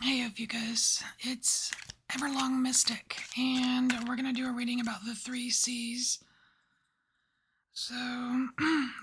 Hey Ophiuchus, it's EverlongMystic, and we're going to do a reading about the three C's. So,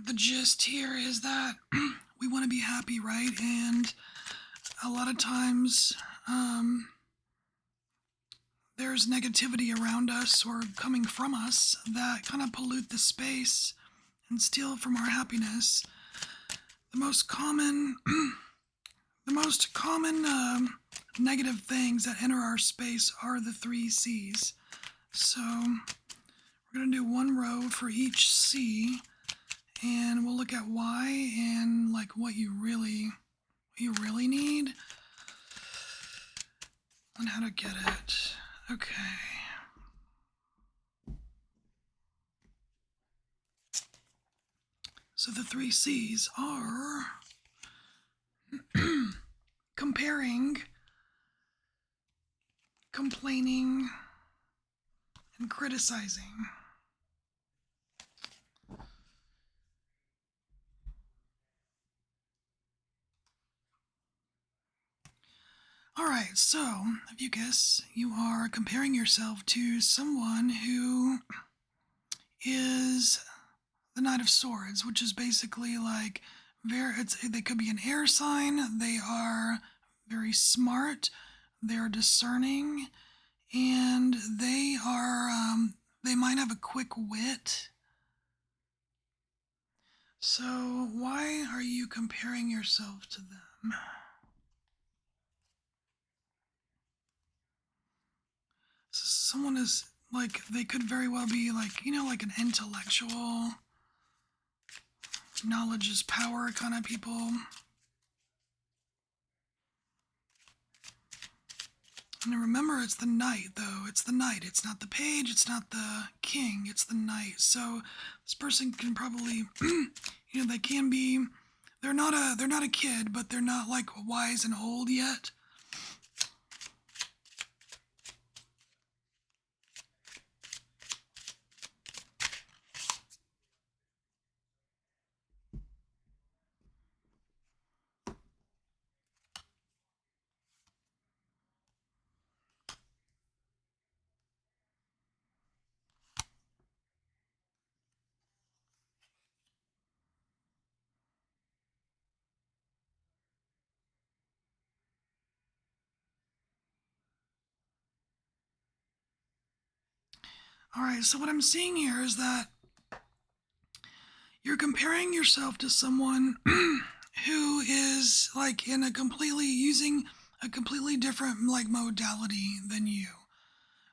the gist here is that we want to be happy, right? And a lot of times, there's negativity around us or coming from us that kind of pollute the space and steal from our happiness. The most common negative things that enter our space are the three C's. So we're going to do one row for each C, and we'll look at why and like what you really need and how to get it. Okay. So the three C's are comparing, complaining, and criticizing. Alright, so, Ophiuchus, you are comparing yourself to someone who is the Knight of Swords, which is basically like, they could be an air sign, they are very smart, they're discerning, and they might have a quick wit. So why are you comparing yourself to them? Someone is like, they could very well be like, like an intellectual, knowledge is power kind of people. And remember, it's the knight, though. It's the knight. It's not the page. It's not the king. It's the knight. So this person can probably, they can be. They're not a kid, but they're not like wise and old yet. All right. So what I'm seeing here is that you're comparing yourself to someone who is like using a completely different like modality than you.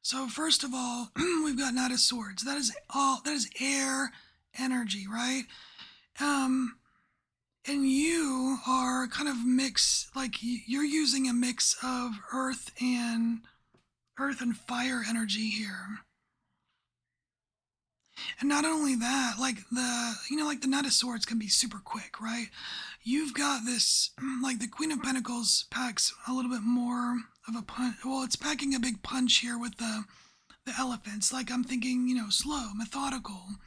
So first of all, we've got Knight of Swords. That is air energy, right? And you are kind of like you're using a mix of earth and fire energy here. And not only that, like the Knight of Swords can be super quick, right? You've got this, like the Queen of Pentacles packs a little bit more of a punch. Well, it's packing a big punch here with the elephants. Like I'm thinking, slow, methodical.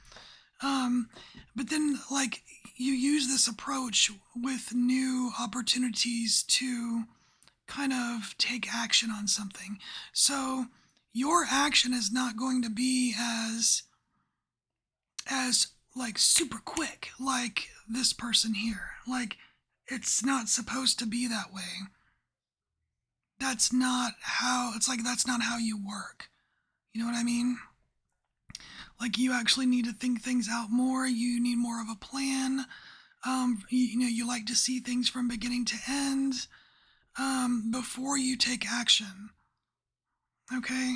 But then like you use this approach with new opportunities to kind of take action on something. So your action is not going to be as like super quick like this person here. Like it's not supposed to be that way. That's not how you work. You know what I mean? Like you actually need to think things out more. You need more of a plan. You like to see things from beginning to end before you take action. Okay?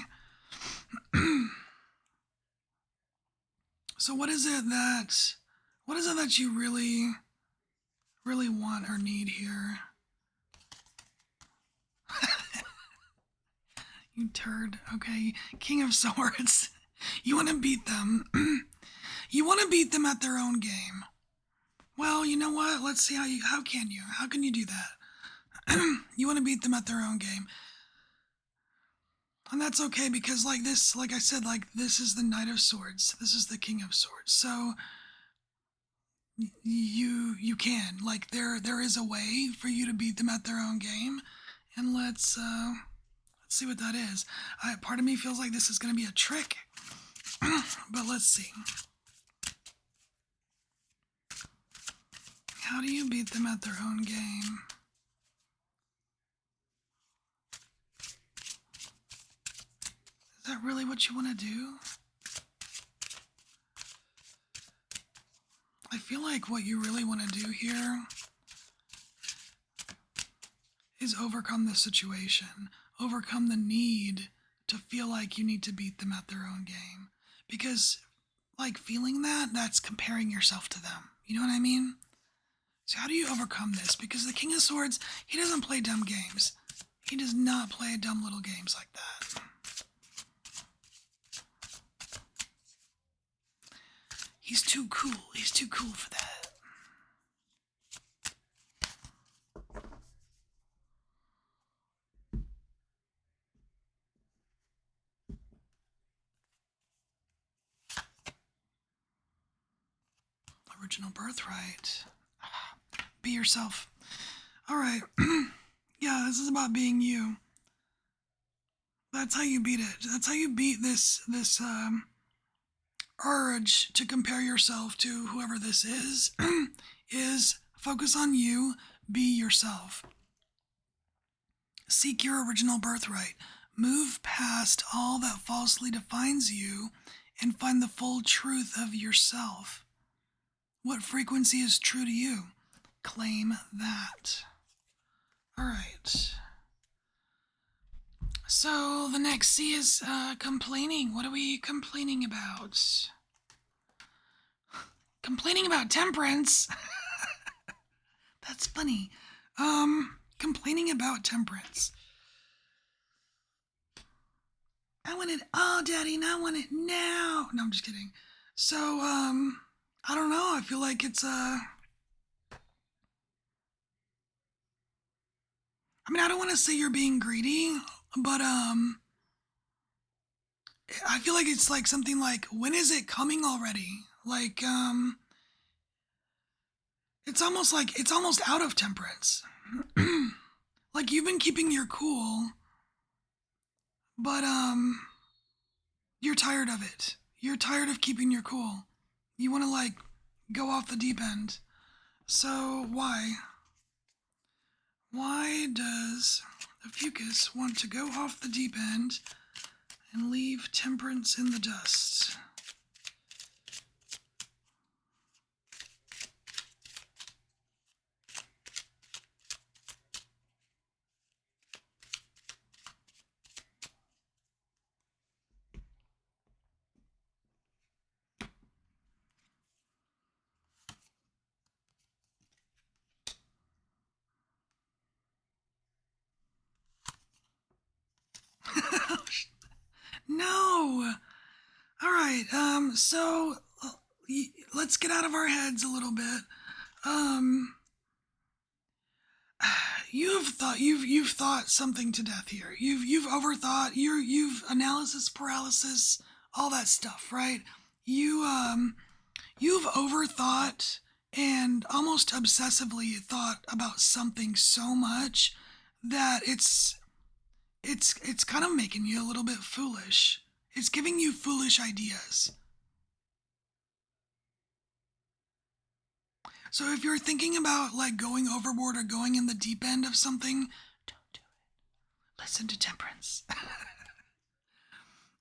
So what is it that you really want or need here? You turd. Okay. King of Swords. You want to beat them. You want to beat them at their own game. Well, you know what? Let's see how can you do that? You want to beat them at their own game. And that's okay because like I said, like this is the Knight of Swords. This is the King of Swords. So you can, like there is a way for you to beat them at their own game. And let's see what that is. Part of me feels like this is going to be a trick, but let's see. How do you beat them at their own game? Is that really what you want to do? I feel like what you really want to do here is overcome the situation, overcome the need to feel like you need to beat them at their own game. Because, like, feeling that's comparing yourself to them. You know what I mean? So how do you overcome this? Because the King of Swords, he doesn't play dumb games. He does not play dumb little games like that. He's too cool. He's too cool for that. Original birthright. Be yourself. All right. Yeah, this is about being you. That's how you beat it. That's how you beat this urge to compare yourself to whoever this is. Is focus on you. Be yourself. Seek your original birthright. Move past all that falsely defines you and find the full truth of yourself. What frequency is true to you? Claim that. All right. So the next C is complaining. What are we complaining about? Complaining about temperance? That's funny. Complaining about temperance. I want it all, Daddy, and I want it now. No, I'm just kidding. So, I don't know. I feel like it's, I mean, I don't want to say you're being greedy, but, I feel like it's like something like, when is it coming already? Like, it's almost out of temperance. Like, you've been keeping your cool, but, you're tired of it. You're tired of keeping your cool. You want to, like, go off the deep end. So, why? Why does Ophiuchus want to go off the deep end and leave temperance in the dust? No! Alright, so let's get out of our heads a little bit. You've thought something to death here. You've overthought. You've analysis paralysis, all that stuff, right? You've overthought and almost obsessively thought about something so much that it's kind of making you a little bit foolish. It's giving you foolish ideas. So if you're thinking about like going overboard or going in the deep end of something, don't do it. Listen to temperance.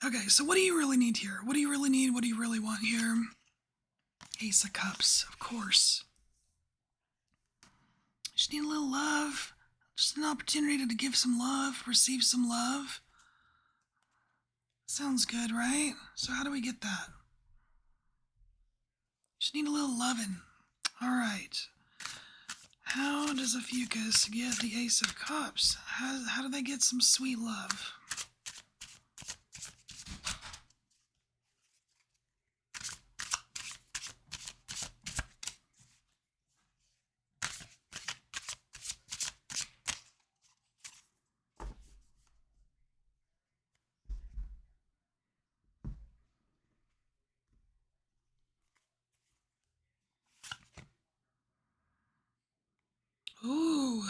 Okay, so what do you really need here? What do you really need? What do you really want here? Ace of Cups, of course. Just need a little love. Just an opportunity to give some love, receive some love. Sounds good, right? So how do we get that? Just need a little loving. All right. How does Ophiuchus get the Ace of Cups? How do they get some sweet love? Ooh,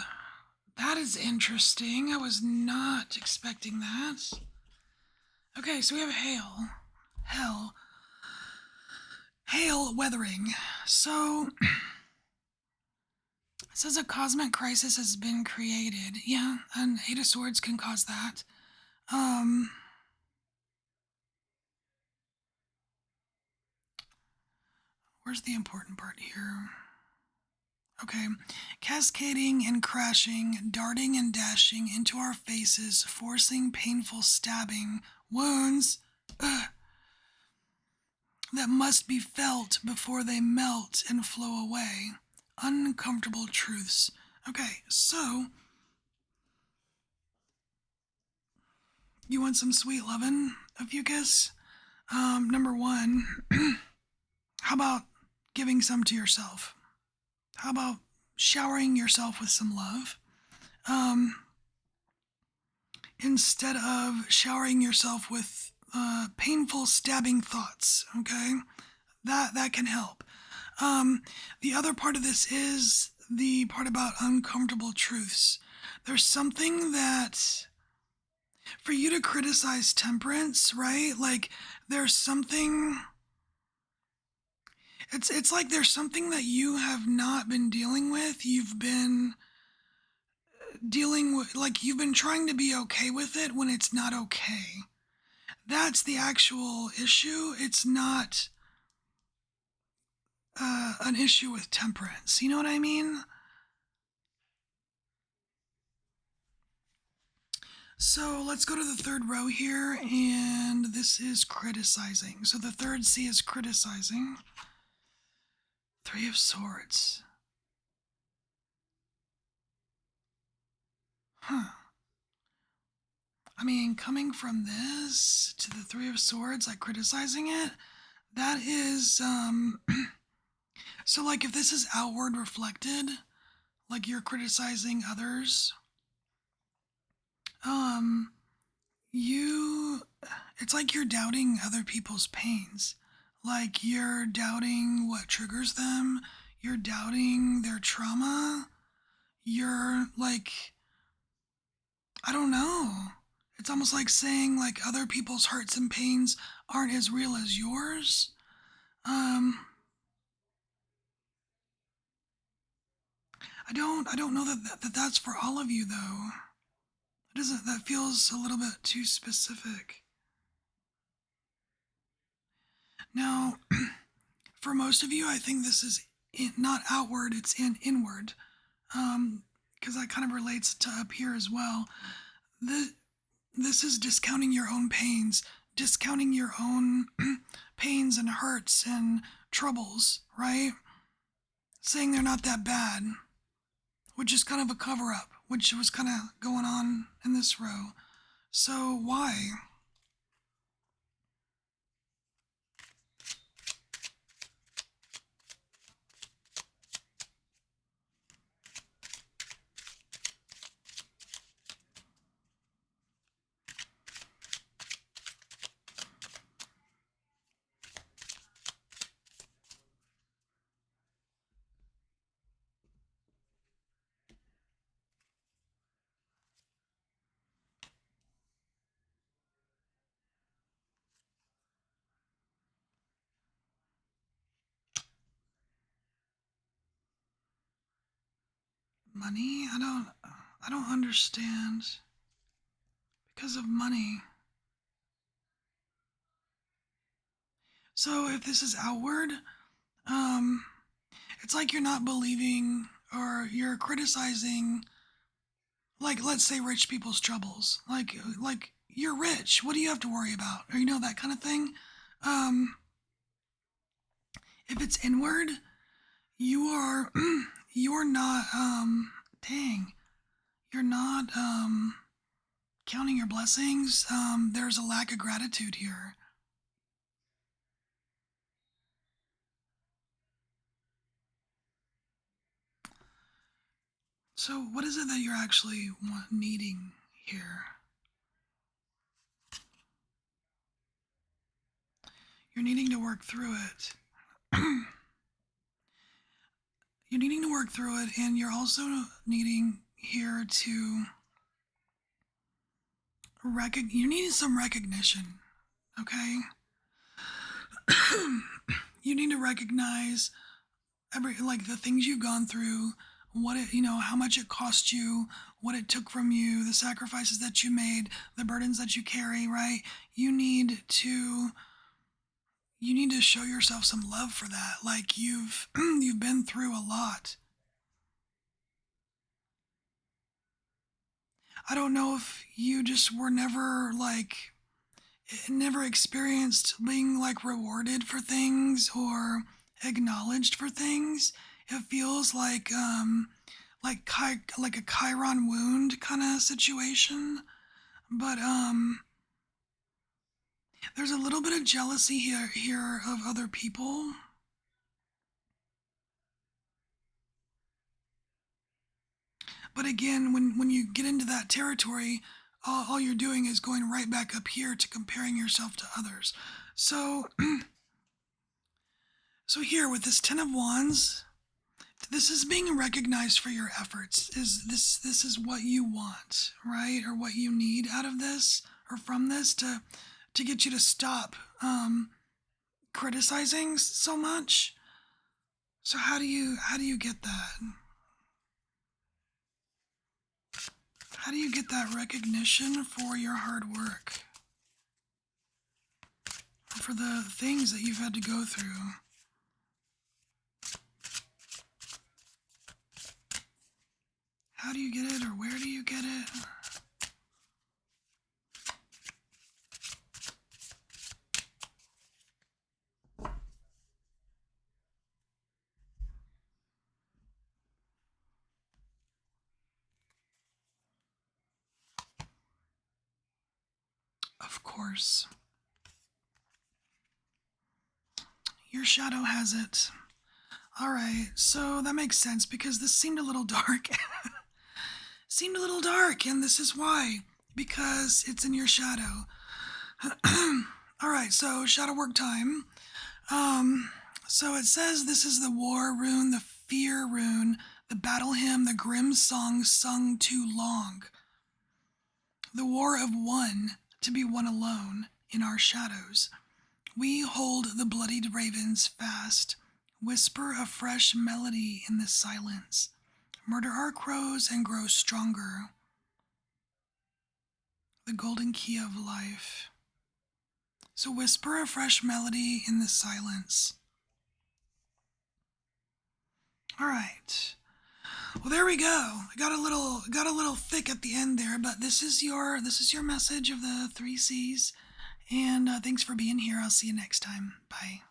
is interesting. I was not expecting that. Okay, so we have hail. Hell. Hail weathering. So, it says a cosmic crisis has been created. Yeah, and Eight of Swords can cause that. Where's the important part here? Okay. Cascading and crashing, darting and dashing into our faces, forcing painful stabbing wounds that must be felt before they melt and flow away. Uncomfortable truths. Okay, so you want some sweet lovin', Ophiuchus? Number one, how about giving some to yourself? How about showering yourself with some love? Instead of showering yourself with painful stabbing thoughts, okay? That can help. The other part of this is the part about uncomfortable truths. There's something that, for you to criticize temperance, right? Like, there's something, it's like there's something that you have not been dealing with. You've been dealing with, like, you've been trying to be okay with it when it's not okay. That's the actual issue. It's not an issue with temperance. You know what I mean? So let's go to the third row here, and this is criticizing. So the third C is criticizing. Three of Swords. Huh. I mean, coming from this to the Three of Swords, like criticizing it, that is, so like if this is outward reflected, like you're criticizing others, it's like you're doubting other people's pains. Like you're doubting what triggers them, you're doubting their trauma, you're like, I don't know. It's almost like saying like other people's hurts and pains aren't as real as yours. I don't know that that's for all of you though. That feels a little bit too specific. Now, for most of you, I think this is not outward, it's inward. Because that kind of relates to up here as well. This is discounting your own pains, discounting your own pains and hurts and troubles, right? Saying they're not that bad, which is kind of a cover up, which was kind of going on in this row. So why? Money? I don't understand. Because of money. So if this is outward, it's like you're not believing or you're criticizing, like, let's say rich people's troubles. Like you're rich. What do you have to worry about? Or, you know, that kind of thing. If it's inward, you are, you're not, dang, you're not, counting your blessings. There's a lack of gratitude here. So what is it that you're actually needing here? You're needing to work through it. You're needing to work through it, and you're also needing, here to you need some recognition, okay? You need to recognize the things you've gone through, what it, how much it cost you, what it took from you, the sacrifices that you made, the burdens that you carry, right? You need to show yourself some love for that. Like you've been through a lot. I don't know if you just were never experienced being rewarded for things or acknowledged for things. It feels like a Chiron wound kind of situation. But there's a little bit of jealousy here of other people. But again, when you get into that territory, all you're doing is going right back up here to comparing yourself to others. So, so here with this Ten of Wands, this is being recognized for your efforts. This is what you want, right? Or what you need out of this or from this to get you to stop criticizing so much. So how do you get that? How do you get that recognition for your hard work? For the things that you've had to go through? How do you get it, or where do you get it? Of course. Your shadow has it. Alright, so that makes sense because this seemed a little dark. Seemed a little dark, and this is why. Because it's in your shadow. Alright, so shadow work time. So it says this is the war rune, the fear rune, the battle hymn, the grim song sung too long. The war of one to be one alone in our shadows. We hold the bloodied ravens fast, whisper a fresh melody in the silence, murder our crows and grow stronger. The golden key of life. So whisper a fresh melody in the silence. All right. Well, there we go. I got a little thick at the end there, but this is your message of the 3 C's. And thanks for being here. I'll see you next time. Bye.